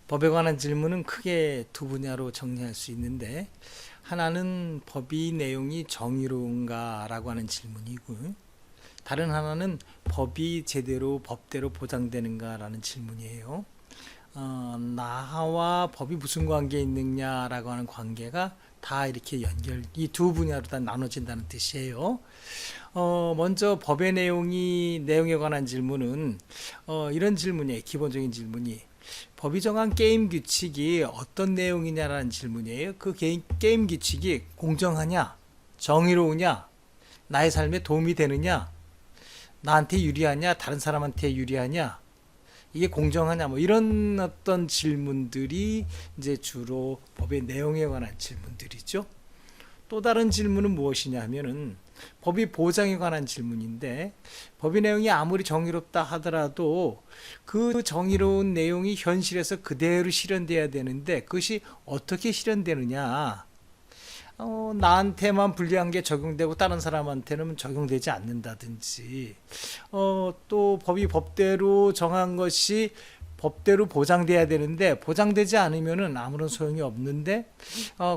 법에 관한 질문은 크게 두 분야로 정리할 수 있는데, 하나는 법이 내용이 정의로운가라고 하는 질문이고, 다른 하나는 법이 제대로 법대로 보장되는가라는 질문이에요. 나와 법이 무슨 관계에 있느냐라고 하는 관계가 다 이렇게 이 두 분야로 다 나눠진다는 뜻이에요. 먼저 법의 내용에 관한 질문은 이런 질문이에요. 기본적인 질문이 법이 정한 게임 규칙이 어떤 내용이냐라는 질문이에요. 그 게임 규칙이 공정하냐, 정의로우냐, 나의 삶에 도움이 되느냐, 나한테 유리하냐, 다른 사람한테 유리하냐, 이게 공정하냐, 뭐 이런 어떤 질문들이 이제 주로 법의 내용에 관한 질문들이죠. 또 다른 질문은 무엇이냐 하면은 법이 보장에 관한 질문인데, 법의 내용이 아무리 정의롭다 하더라도 그 정의로운 내용이 현실에서 그대로 실현돼야 되는데, 그것이 어떻게 실현되느냐, 나한테만 불리한 게 적용되고 다른 사람한테는 적용되지 않는다든지, 또 법이 법대로 정한 것이 법대로 보장돼야 되는데 보장되지 않으면은 아무런 소용이 없는데,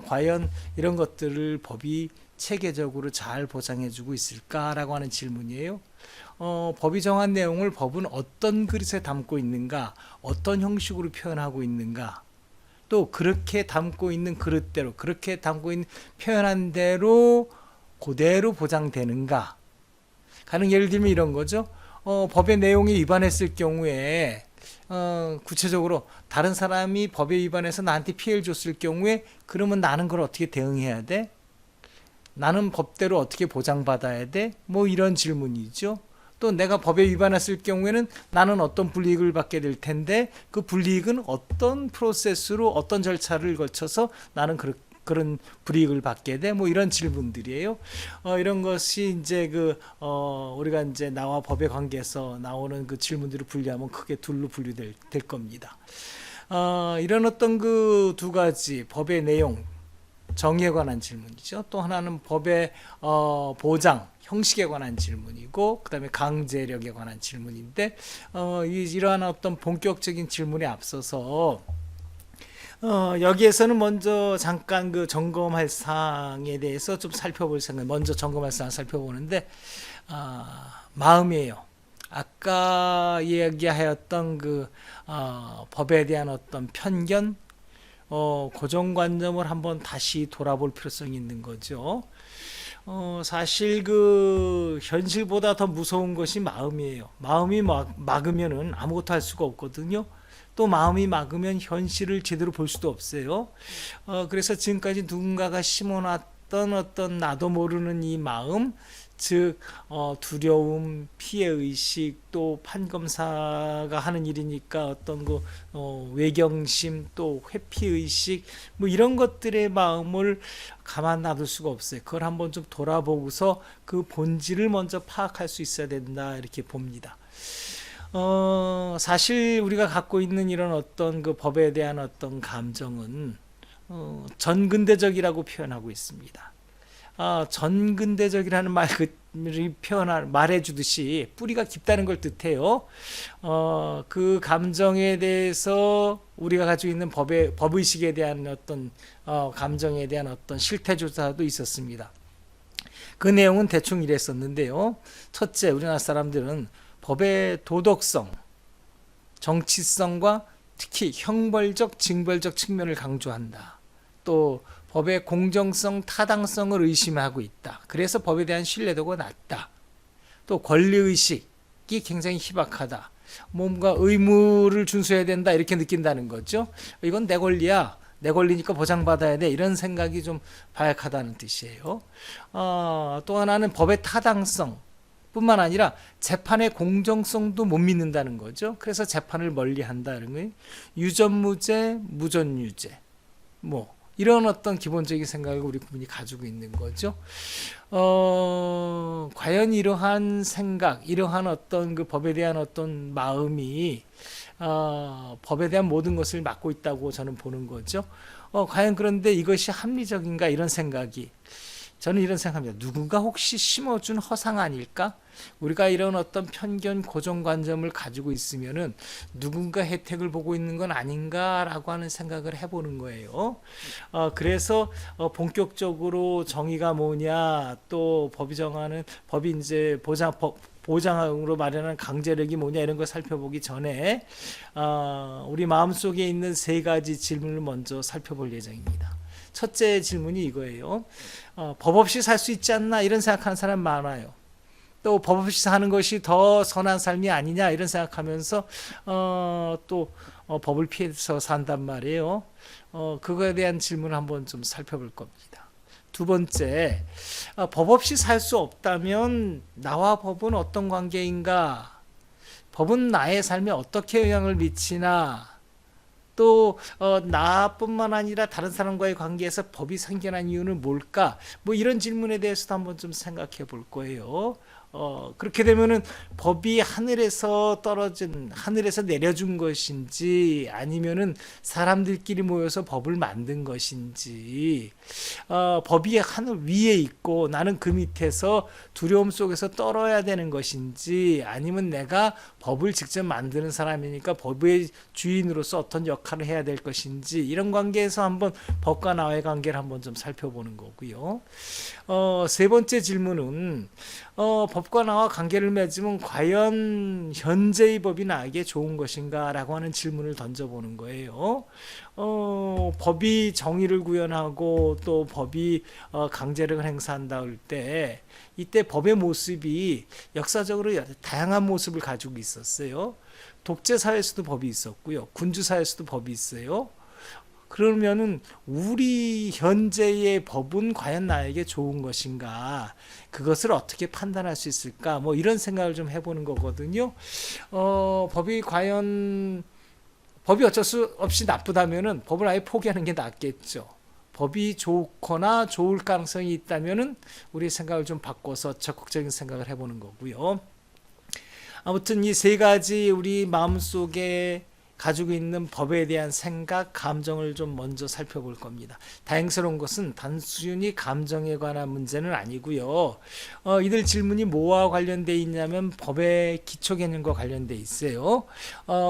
과연 이런 것들을 법이 체계적으로 잘 보장해주고 있을까라고 하는 질문이에요. 법이 정한 내용을 법은 어떤 그릇에 담고 있는가, 어떤 형식으로 표현하고 있는가, 또 그렇게 담고 있는 그릇대로, 그렇게 담고 있는 표현한 대로 그대로 보장되는가. 가령 예를 들면 이런 거죠. 법의 내용에 위반했을 경우에, 구체적으로 다른 사람이 법에 위반해서 나한테 피해를 줬을 경우에, 그러면 나는 그걸 어떻게 대응해야 돼? 나는 법대로 어떻게 보장받아야 돼? 뭐 이런 질문이죠. 또 내가 법에 위반했을 경우에는 나는 어떤 불이익을 받게 될 텐데, 그 불이익은 어떤 프로세스로, 어떤 절차를 거쳐서 나는 그런 불이익을 받게 돼? 뭐 이런 질문들이에요. 이런 것이 이제 우리가 이제 나와 법의 관계에서 나오는 그 질문들을 분류하면 크게 둘로 분류될 겁니다. 이런 어떤 그 두 가지 법의 내용, 정의에 관한 질문이죠. 또 하나는 법의 보장, 형식에 관한 질문이고, 그 다음에 강제력에 관한 질문인데, 이러한 어떤 본격적인 질문에 앞서서 여기에서는 먼저 잠깐 그 점검할 사항에 대해서 좀 살펴볼 생각, 먼저 점검할 사항 살펴보는데, 마음이에요. 아까 이야기하였던 법에 대한 어떤 편견, 고정관념을 한번 다시 돌아볼 필요성이 있는 거죠. 사실 현실보다 더 무서운 것이 마음이에요. 마음이 막으면은 아무것도 할 수가 없거든요. 또 마음이 막으면 현실을 제대로 볼 수도 없어요. 그래서 지금까지 누군가가 심어놨던 어떤 나도 모르는 이 마음, 즉 두려움, 피해의식, 또 판검사가 하는 일이니까 어떤 외경심, 또 회피의식, 뭐 이런 것들의 마음을 가만 놔둘 수가 없어요. 그걸 한번 좀 돌아보고서 그 본질을 먼저 파악할 수 있어야 된다, 이렇게 봅니다. 사실 우리가 갖고 있는 이런 어떤 그 법에 대한 어떤 감정은 전근대적이라고 표현하고 있습니다. 전근대적이라는 말해주듯이 뿌리가 깊다는 걸 뜻해요. 그 감정에 대해서 우리가 가지고 있는 법의식에 대한 어떤 감정에 대한 어떤 실태조사도 있었습니다. 그 내용은 대충 이랬었는데요. 첫째, 우리나라 사람들은 법의 도덕성, 정치성과 특히 형벌적, 징벌적 측면을 강조한다. 또 법의 공정성, 타당성을 의심하고 있다. 그래서 법에 대한 신뢰도가 낮다. 또 권리의식이 굉장히 희박하다. 뭔가 의무를 준수해야 된다, 이렇게 느낀다는 거죠. 이건 내 권리야, 내 권리니까 보장받아야 돼, 이런 생각이 좀 바약하다는 뜻이에요. 또 하나는 법의 타당성 뿐만 아니라 재판의 공정성도 못 믿는다는 거죠. 그래서 재판을 멀리한다는 거예요. 유전무죄, 무전유죄, 뭐 이런 어떤 기본적인 생각을 우리 국민이 가지고 있는 거죠. 과연 이러한 생각, 이러한 어떤 그 법에 대한 어떤 마음이 법에 대한 모든 것을 막고 있다고 저는 보는 거죠. 과연 그런데 이것이 합리적인가, 이런 생각이 저는 이런 생각합니다. 누군가 혹시 심어준 허상 아닐까? 우리가 이런 어떤 편견, 고정관념을 가지고 있으면은 누군가 혜택을 보고 있는 건 아닌가라고 하는 생각을 해보는 거예요. 그래서 본격적으로 정의가 뭐냐, 또 법이 정하는 법이 이제 보장으로 마련한 강제력이 뭐냐 이런 걸 살펴보기 전에 우리 마음속에 있는 세 가지 질문을 먼저 살펴볼 예정입니다. 첫째 질문이 이거예요. 법 없이 살 수 있지 않나 이런 생각하는 사람 많아요. 또 법 없이 사는 것이 더 선한 삶이 아니냐 이런 생각하면서 또 법을 피해서 산단 말이에요. 그거에 대한 질문을 한번 좀 살펴볼 겁니다. 두 번째, 법 없이 살 수 없다면 나와 법은 어떤 관계인가? 법은 나의 삶에 어떻게 영향을 미치나? 또 나뿐만 아니라 다른 사람과의 관계에서 법이 생겨난 이유는 뭘까? 뭐 이런 질문에 대해서도 한번 좀 생각해 볼 거예요. 그렇게 되면은 법이 하늘에서 내려준 것인지 아니면은 사람들끼리 모여서 법을 만든 것인지, 법이 하늘 위에 있고 나는 그 밑에서 두려움 속에서 떨어야 되는 것인지, 아니면 내가 법을 직접 만드는 사람이니까 법의 주인으로서 어떤 역할을 해야 될 것인지, 이런 관계에서 한번 법과 나의 관계를 한번 좀 살펴보는 거고요. 세 번째 질문은 법과 나와 관계를 맺으면 과연 현재의 법이 나에게 좋은 것인가 라고 하는 질문을 던져보는 거예요. 법이 정의를 구현하고 또 법이 강제력을 행사한다 할 때, 이때 법의 모습이 역사적으로 다양한 모습을 가지고 있었어요. 독재 사회에서도 법이 있었고요. 군주 사회에서도 법이 있어요. 그러면은 우리 현재의 법은 과연 나에게 좋은 것인가? 그것을 어떻게 판단할 수 있을까? 뭐 이런 생각을 좀 해보는 거거든요. 법이 어쩔 수 없이 나쁘다면은 법을 아예 포기하는 게 낫겠죠. 법이 좋거나 좋을 가능성이 있다면은 우리 생각을 좀 바꿔서 적극적인 생각을 해보는 거고요. 아무튼 이 세 가지 우리 마음속에 가지고 있는 법에 대한 생각, 감정을 좀 먼저 살펴볼 겁니다. 다행스러운 것은 단순히 감정에 관한 문제는 아니고요. 이들 질문이 뭐와 관련돼 있냐면 법의 기초 개념과 관련돼 있어요.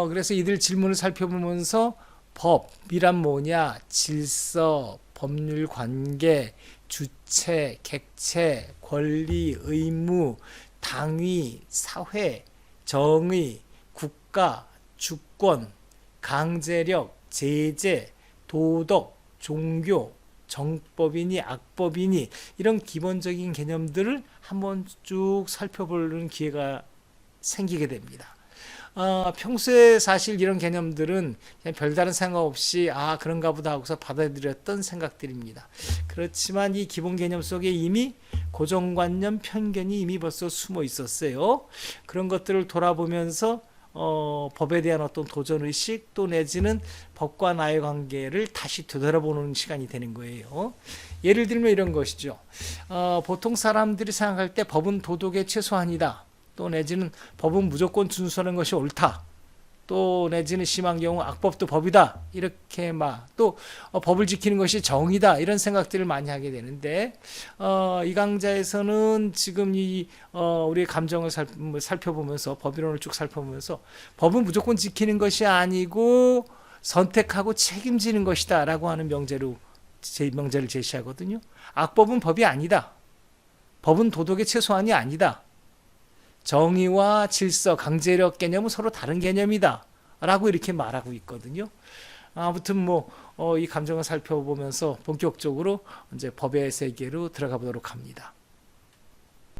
그래서 이들 질문을 살펴보면서 법이란 뭐냐, 질서, 법률 관계, 주체, 객체, 권리, 의무, 당위, 사회, 정의, 국가, 주권, 강제력, 제재, 도덕, 종교, 정법이니 악법이니 이런 기본적인 개념들을 한번 쭉 살펴보는 기회가 생기게 됩니다. 평소에 사실 이런 개념들은 그냥 별다른 생각 없이 그런가 보다 하고서 받아들였던 생각들입니다. 그렇지만 이 기본 개념 속에 이미 고정관념, 편견이 이미 벌써 숨어 있었어요. 그런 것들을 돌아보면서 법에 대한 어떤 도전의식 또 내지는 법과 나의 관계를 다시 되돌아보는 시간이 되는 거예요. 예를 들면 이런 것이죠. 보통 사람들이 생각할 때 법은 도덕의 최소한이다. 또 내지는 법은 무조건 준수하는 것이 옳다. 또 내지는 심한 경우 악법도 법이다. 이렇게 또 법을 지키는 것이 정의다. 이런 생각들을 많이 하게 되는데 이 강좌에서는 지금 우리의 감정을 살펴보면서 법이론을 쭉 살펴보면서 법은 무조건 지키는 것이 아니고 선택하고 책임지는 것이다 라고 하는 명제를 제시하거든요. 악법은 법이 아니다. 법은 도덕의 최소한이 아니다. 정의와 질서, 강제력 개념은 서로 다른 개념이다 라고 이렇게 말하고 있거든요. 아무튼 이 감정을 살펴보면서 본격적으로 이제 법의 세계로 들어가 보도록 합니다.